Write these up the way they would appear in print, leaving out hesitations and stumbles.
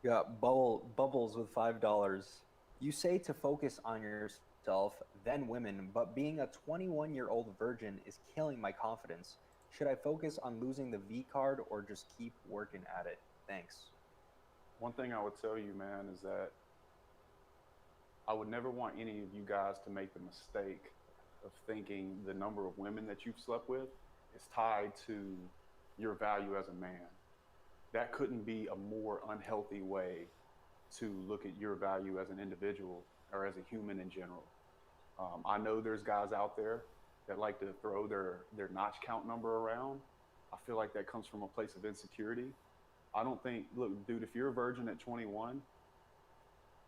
Got bubbles with $5. You say to focus on yourself, then women, but being a 21-year-old virgin is killing my confidence. Should I focus on losing the V card or just keep working at it? Thanks. One thing I would tell you, man, is that I would never want any of you guys to make the mistake of thinking the number of women that you've slept with is tied to your value as a man. That couldn't be a more unhealthy way to look at your value as an individual or as a human in general. I know there's guys out there that like to throw their notch count number around. I feel like that comes from a place of insecurity. I don't think, look, dude, if you're a virgin at 21,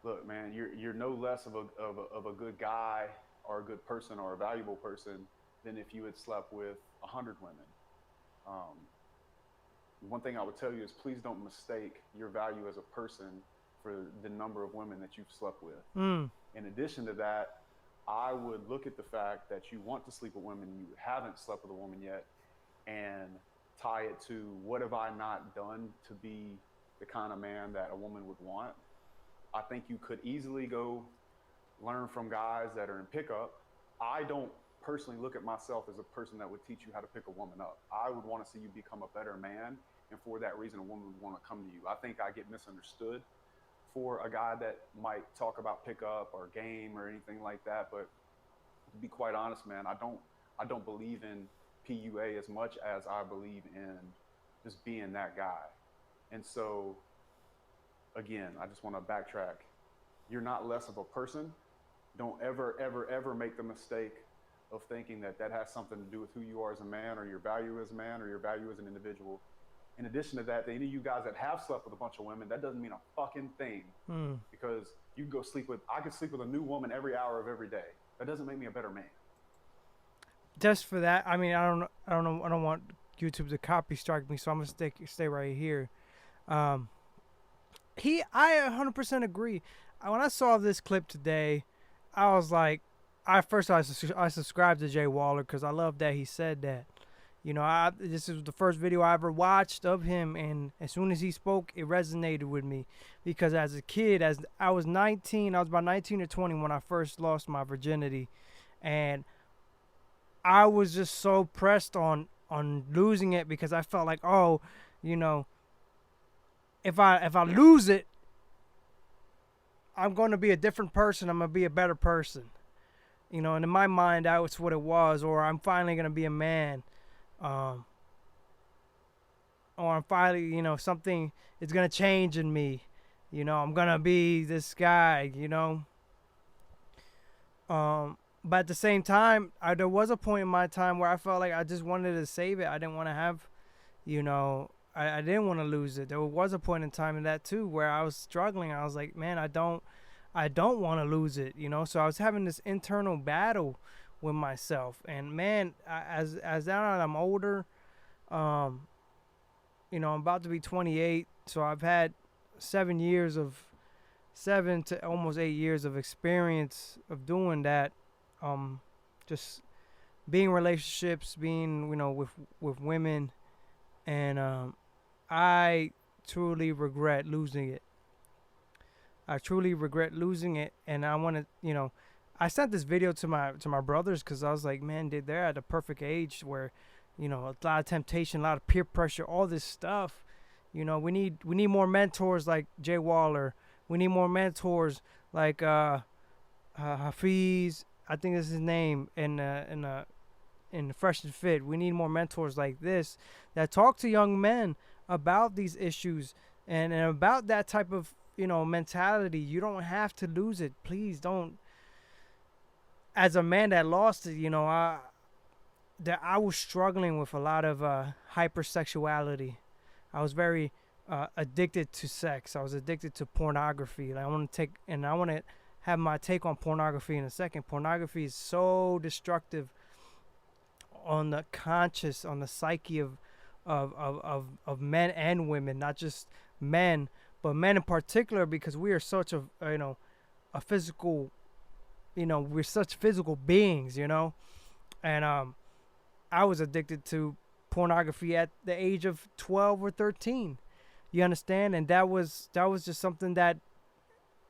look, man, you're no less of a good guy or a good person or a valuable person than if you had slept with 100 women. Um, One thing I would tell you is please don't mistake your value as a person for the number of women that you've slept with. Mm. In addition to that, I would look at the fact that you want to sleep with women, you haven't slept with a woman yet, and tie it to what have I not done to be the kind of man that a woman would want. I think you could easily go learn from guys that are in pickup. I don't personally look at myself as a person that would teach you how to pick a woman up. I would want to see you become a better man, and for that reason, a woman would want to come to you. I think I get misunderstood for a guy that might talk about pickup or game or anything like that. But to be quite honest, man, I don't believe in PUA as much as I believe in just being that guy. And so again, I just want to backtrack. You're not less of a person. Don't ever, ever, ever make the mistake of thinking that that has something to do with who you are as a man or your value as a man or your value as an individual. In addition to that, any of you guys that have slept with a bunch of women, that doesn't mean a fucking thing. Mm. Because you can go I could sleep with a new woman every hour of every day. That doesn't make me a better man. Just for that, I mean, I don't want YouTube to copy strike me, so I'm gonna stay right here. Um, I 100% agree. When I saw this clip today, I was like, I subscribed to Jay Waller because I love that he said that. You know, this is the first video I ever watched of him, and as soon as he spoke, it resonated with me because as a kid, as I was 19, I was about 19 or 20 when I first lost my virginity, and I was just so pressed on losing it because I felt like, oh, you know, if I lose it, I'm going to be a different person. I'm going to be a better person. You know, and in my mind, that was what it was. Or I'm finally going to be a man. Um, or I'm finally, you know, something is going to change in me. You know, I'm going to be this guy, you know. But at the same time, there was a point in my time where I felt like I just wanted to save it. I didn't want to have, you know, I didn't want to lose it. There was a point in time in that too where I was struggling. I was like, man, I don't want to lose it, you know. So I was having this internal battle with myself. And man, as now that I'm older, you know, I'm about to be 28, so I've had 7 to almost 8 years of experience of doing that. Just being in relationships, being, you know, with women, and I truly regret losing it. I truly regret losing it, and I want to, you know, I sent this video to my brothers because I was like, man, they're at the perfect age where, you know, a lot of temptation, a lot of peer pressure, all this stuff. You know, we need more mentors like Jay Waller. We need more mentors like Hafiz. I think that's his name in Fresh and Fit. We need more mentors like this that talk to young men about these issues and about that type of, you know, mentality. You don't have to lose it. Please don't. As a man that lost it, you know, I was struggling with a lot of hypersexuality. I was very addicted to sex. I was addicted to pornography. And I want to have my take on pornography in a second. Pornography is so destructive on the conscious, on the psyche of men and women, not just men, but men in particular, because we are such a, you know, a physical, you know, we're such physical beings, you know. And I was addicted to pornography at the age of 12 or 13. You understand? And that was just something that,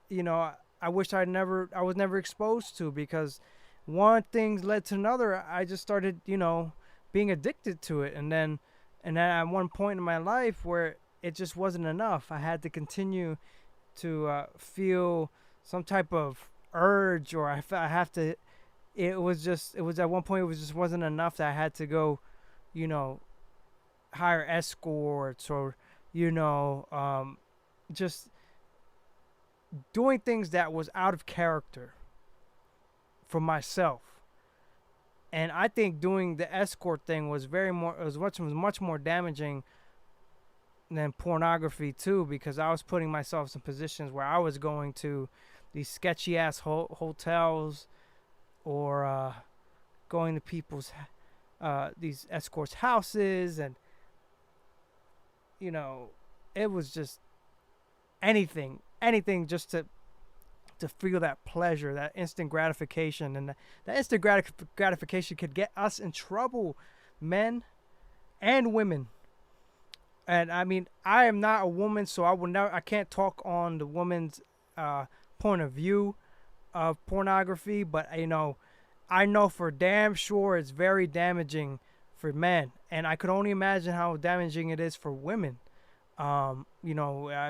you know, I wish I was never exposed to, because one thing led to another. I just started, being addicted to it, and then at one point in my life where it just wasn't enough. I had to continue to feel some type of urge, or I have to. It was at one point, it was just wasn't enough that I had to go, you know, hire escorts, or, just doing things that was out of character for myself. And I think doing the escort thing was much more damaging than pornography too, because I was putting myself in positions where I was going to these sketchy ass hotels, or going to people's these escorts houses, and you know it was just anything just to feel that pleasure, that instant gratification. And that instant gratification could get us in trouble, men and women. And I mean, I am not a woman, so I can't talk on the woman's point of view of pornography. But I know for damn sure it's very damaging for men, and I could only imagine how damaging it is for women. I'm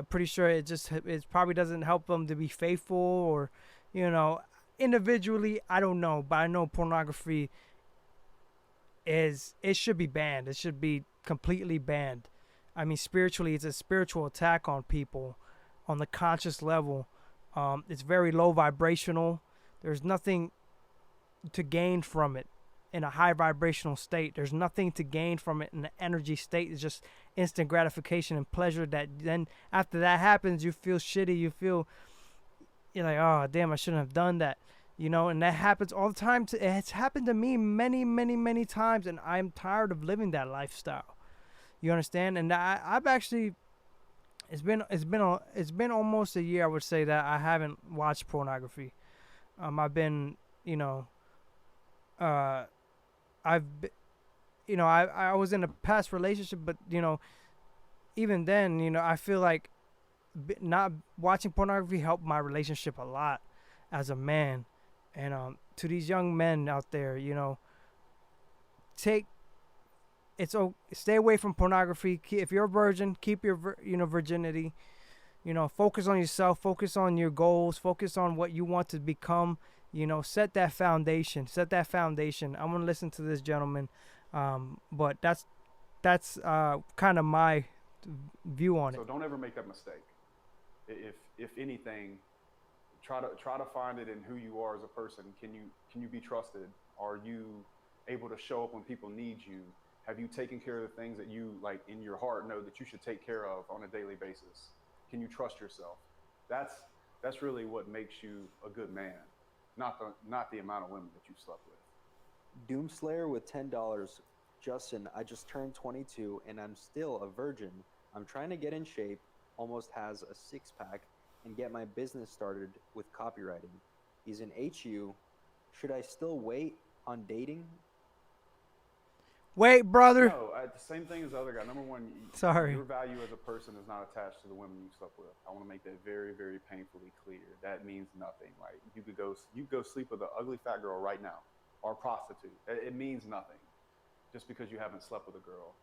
pretty sure it probably doesn't help them to be faithful, or, you know, individually, I don't know, but I know pornography it should be banned. It should be completely banned. I mean, spiritually, it's a spiritual attack on people on the conscious level. It's very low vibrational. There's nothing to gain from it in a high vibrational state. There's nothing to gain from it in the energy state. It's just instant gratification and pleasure, that then after that happens, you feel shitty. You're like, oh damn, I shouldn't have done that. And that happens all the time. It's happened to me many, many, many times, and I'm tired of living that lifestyle. You understand? And I've actually, it's been almost a year, I would say, that I haven't watched pornography. I've been, uh, I've, I was in a past relationship, but even then, I feel like not watching pornography helped my relationship a lot as a man. And to these young men out there, take stay away from pornography. If you're a virgin, keep your virginity. Focus on yourself, focus on your goals, focus on what you want to become. Set that foundation. I'm gonna listen to this gentleman, but that's kind of my view on it. So don't ever make that mistake. If anything, try to find it in who you are as a person. Can you be trusted? Are you able to show up when people need you? Have you taken care of the things that you, like, in your heart know that you should take care of on a daily basis? Can you trust yourself? That's really what makes you a good man, not the amount of women that you've slept with. Doomslayer with $10. Justin, I just turned 22 and I'm still a virgin. I'm trying to get in shape, almost has a six-pack, and get my business started with copywriting. He's in HU. Should I still wait on dating? Wait, brother. No, the same thing as the other guy. Number one, Sorry. Your value as a person is not attached to the women you slept with. I want to make that very, very painfully clear. That means nothing. Like, you could go sleep with an ugly fat girl right now, or a prostitute. It means nothing, just because you haven't slept with a girl.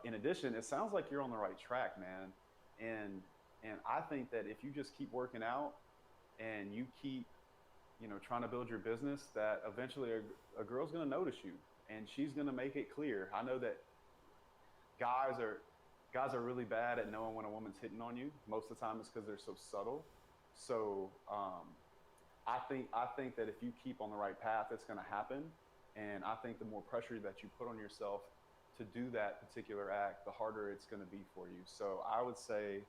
In addition, it sounds like you're on the right track, man. And I think that if you just keep working out and you keep, trying to build your business, that eventually a girl's going to notice you. And she's going to make it clear. I know that guys are really bad at knowing when a woman's hitting on you. Most of the time it's because they're so subtle. So I think that if you keep on the right path, it's going to happen. And I think the more pressure that you put on yourself to do that particular act, the harder it's going to be for you. So I would say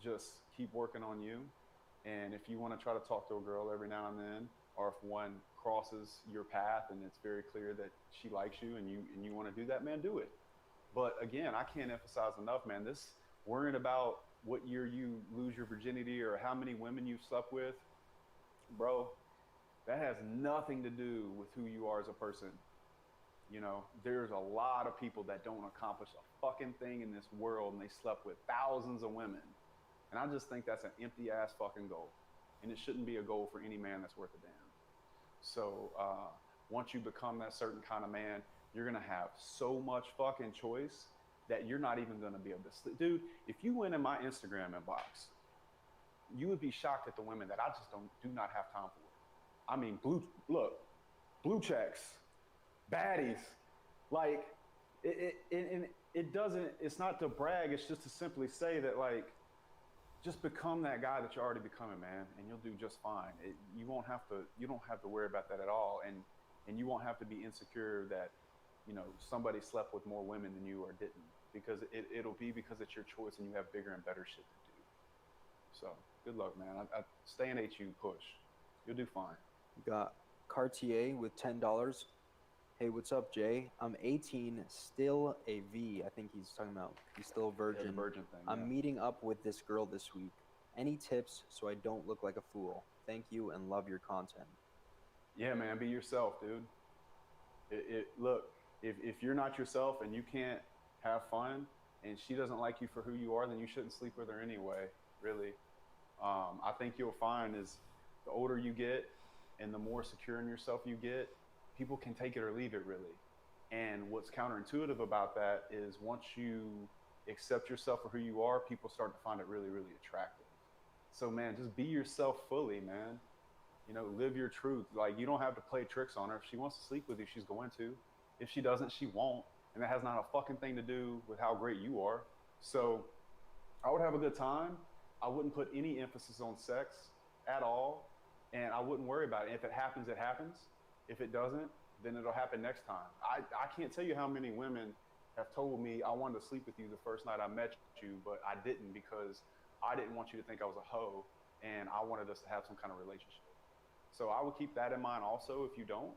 just keep working on you. And if you want to try to talk to a girl every now and then, or if one crosses your path and it's very clear that she likes you and you want to do that, man, do it. But again, I can't emphasize enough, man, this worrying about what year you lose your virginity or how many women you've slept with, bro, that has nothing to do with who you are as a person. You know, there's a lot of people that don't accomplish a fucking thing in this world, and they slept with thousands of women. And I just think that's an empty ass fucking goal. And it shouldn't be a goal for any man that's worth a damn. So once you become that certain kind of man, you're going to have so much fucking choice that you're not even going to be able to sleep. Dude, if you went in my Instagram inbox, you would be shocked at the women that I just do not have time for. I mean, blue checks, baddies. Like, it doesn't, it's not to brag, it's just to simply say that, like, just become that guy that you're already becoming, man, and you'll do just fine. You don't have to worry about that at all, and you won't have to be insecure that, you know, somebody slept with more women than you or didn't, because it'll be because it's your choice and you have bigger and better shit to do. So good luck, man. I stay in HU, push. You'll do fine. We got Cartier with $10. Hey, what's up, Jay? I'm 18, still a V. I think he's talking about he's still a virgin. Yeah, the virgin thing. I'm meeting up with this girl this week. Any tips so I don't look like a fool? Thank you and love your content. Yeah, man, be yourself, dude. Look, if you're not yourself and you can't have fun and she doesn't like you for who you are, then you shouldn't sleep with her anyway, really. I think you'll find is the older you get and the more secure in yourself you get, people can take it or leave it, really. And what's counterintuitive about that is once you accept yourself for who you are, people start to find it really, really attractive. So, man, just be yourself fully, man. You know, live your truth. Like, you don't have to play tricks on her. If she wants to sleep with you, she's going to. If she doesn't, she won't. And that has not a fucking thing to do with how great you are. So I would have a good time. I wouldn't put any emphasis on sex at all. And I wouldn't worry about it. If it happens, it happens. If it doesn't, then it'll happen next time. I can't tell you how many women have told me I wanted to sleep with you the first night I met you, but I didn't because I didn't want you to think I was a hoe and I wanted us to have some kind of relationship. So I would keep that in mind also if you don't.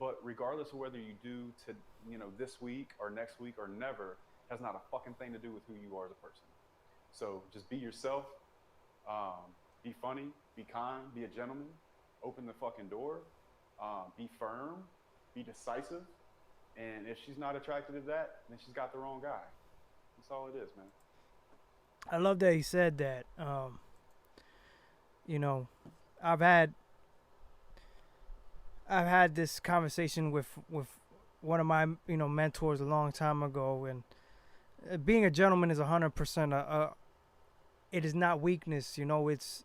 But regardless of whether you do to, you know, this week or next week or never, has not a fucking thing to do with who you are as a person. So just be yourself, be funny, be kind, be a gentleman, open the fucking door. Be firm, be decisive, and if she's not attracted to that, then she's got the wrong guy. That's all it is, man. I love that he said that. You know, I've had this conversation with one of my mentors a long time ago, and being a gentleman is 100%. It is not weakness. You know, it's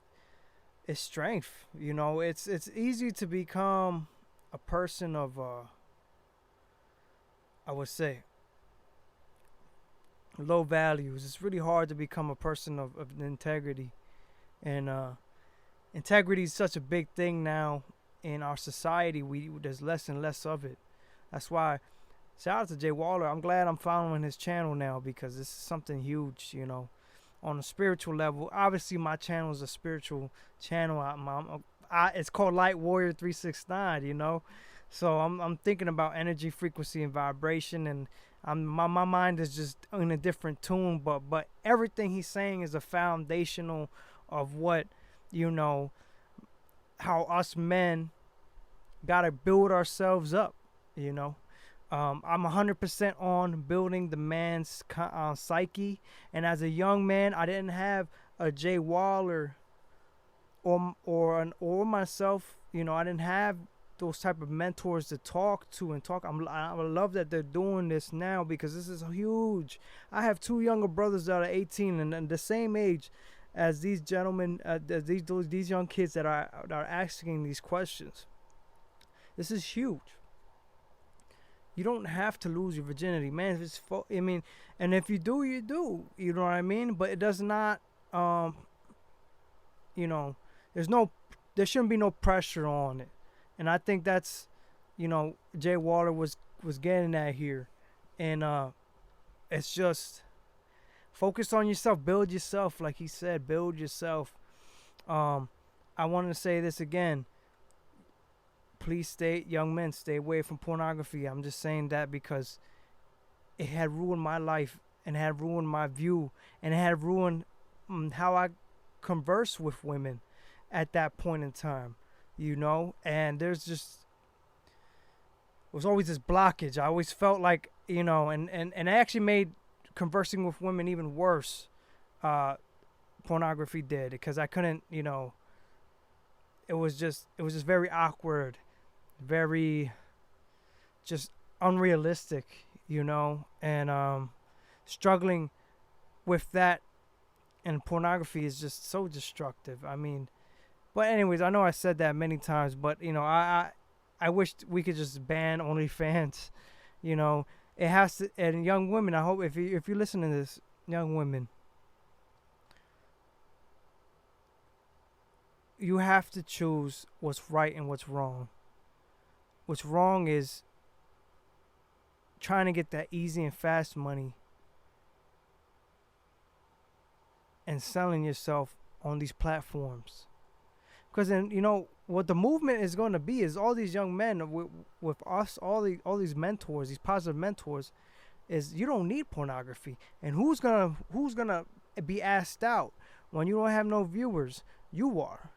strength. You know, it's easy to become a person of I would say low values. It's really hard to become a person of integrity, and integrity is such a big thing now in our society. There's less and less of it. That's why shout out to Jay Waller. I'm glad I'm following his channel now because this is something huge, you know. On a spiritual level, obviously my channel is a spiritual channel. It's called Light Warrior 369, you know. So I'm thinking about energy, frequency, and vibration, and my mind is just in a different tune. But everything he's saying is a foundational of what, you know, how us men gotta build ourselves up, you know. I'm 100% on building the man's psyche. And as a young man, I didn't have a Jay Waller or myself. You know, I didn't have those type of mentors to talk to and talk. I love that they're doing this now because this is huge. I have two younger brothers that are 18 and the same age as these gentlemen, these young kids that are asking these questions. This is huge. You don't have to lose your virginity, man. And if you do, you do. You know what I mean? But it does not, you know, there shouldn't be no pressure on it. And I think that's, you know, Jay Waller was getting at here. And it's just focus on yourself, build yourself, like he said, build yourself. I want to say this again. Please young men, stay away from pornography. I'm just saying that because it had ruined my life and had ruined my view and it had ruined how I converse with women at that point in time, you know. And there's just was always this blockage. I always felt like, and it actually made conversing with women even worse. Pornography did, because I couldn't, it was just very awkward, very just unrealistic, and struggling with that. And pornography is just so destructive. I mean, but anyways, I know I said that many times, but I wish we could just ban OnlyFans. It has to. And young women, I hope if you listen to this, young women, you have to choose what's right and what's wrong. What's wrong is trying to get that easy and fast money and selling yourself on these platforms. Because then, what the movement is going to be is all these young men with us, all these mentors, these positive mentors, is you don't need pornography. And who's gonna be asked out when you don't have no viewers? You are.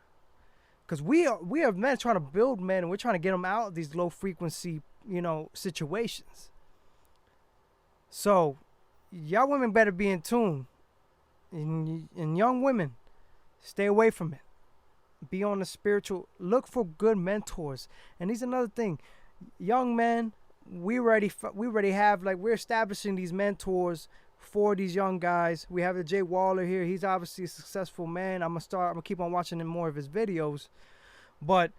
Because we are men trying to build men, and we're trying to get them out of these low frequency, situations. So, y'all women better be in tune. And young women, stay away from it. Be on the spiritual. Look for good mentors. And here's another thing. Young men, we already have, like, we're establishing these mentors for these young guys. We have a Jay Waller here. He's obviously a successful man. I'm gonna keep on watching him more of his videos. But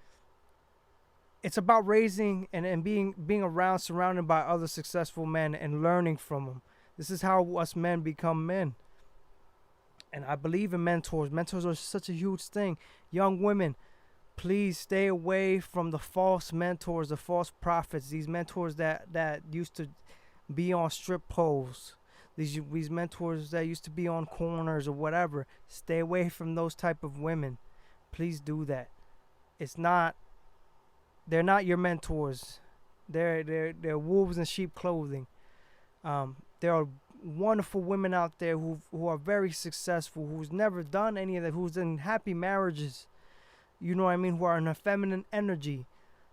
it's about raising and being around, surrounded by other successful men and learning from them. This is how us men become men. And I believe in mentors. Mentors are such a huge thing. Young women, please stay away from the false mentors, the false prophets, these mentors that used to be on strip poles, these mentors that used to be on corners or whatever. Stay away from those type of women. Please do that. They're not your mentors. They're wolves in sheep clothing. There are wonderful women out there who are very successful, who's never done any of that, who's in happy marriages, who are in a feminine energy,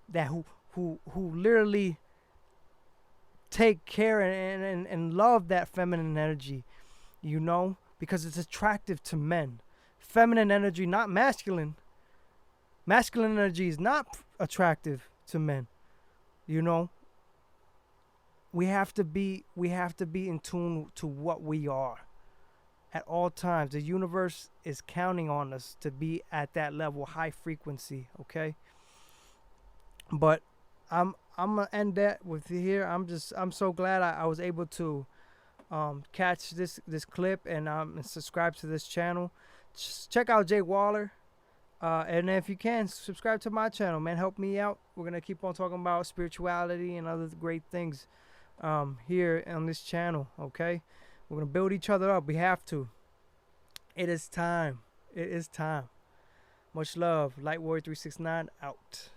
that who literally take care and love that feminine energy, because it's attractive to men. Feminine energy, not masculine. Masculine energy is not attractive to men. We have to be in tune to what we are at all times. The universe is counting on us to be at that level, high frequency, okay? But I'm gonna end that with here. I'm so glad I was able to catch this clip and subscribe to this channel. Just check out Jay Waller. And if you can, subscribe to my channel, man. Help me out. We're gonna keep on talking about spirituality and other great things here on this channel, okay? We're gonna build each other up. We have to. It is time. Much love. Light Warrior 369 out.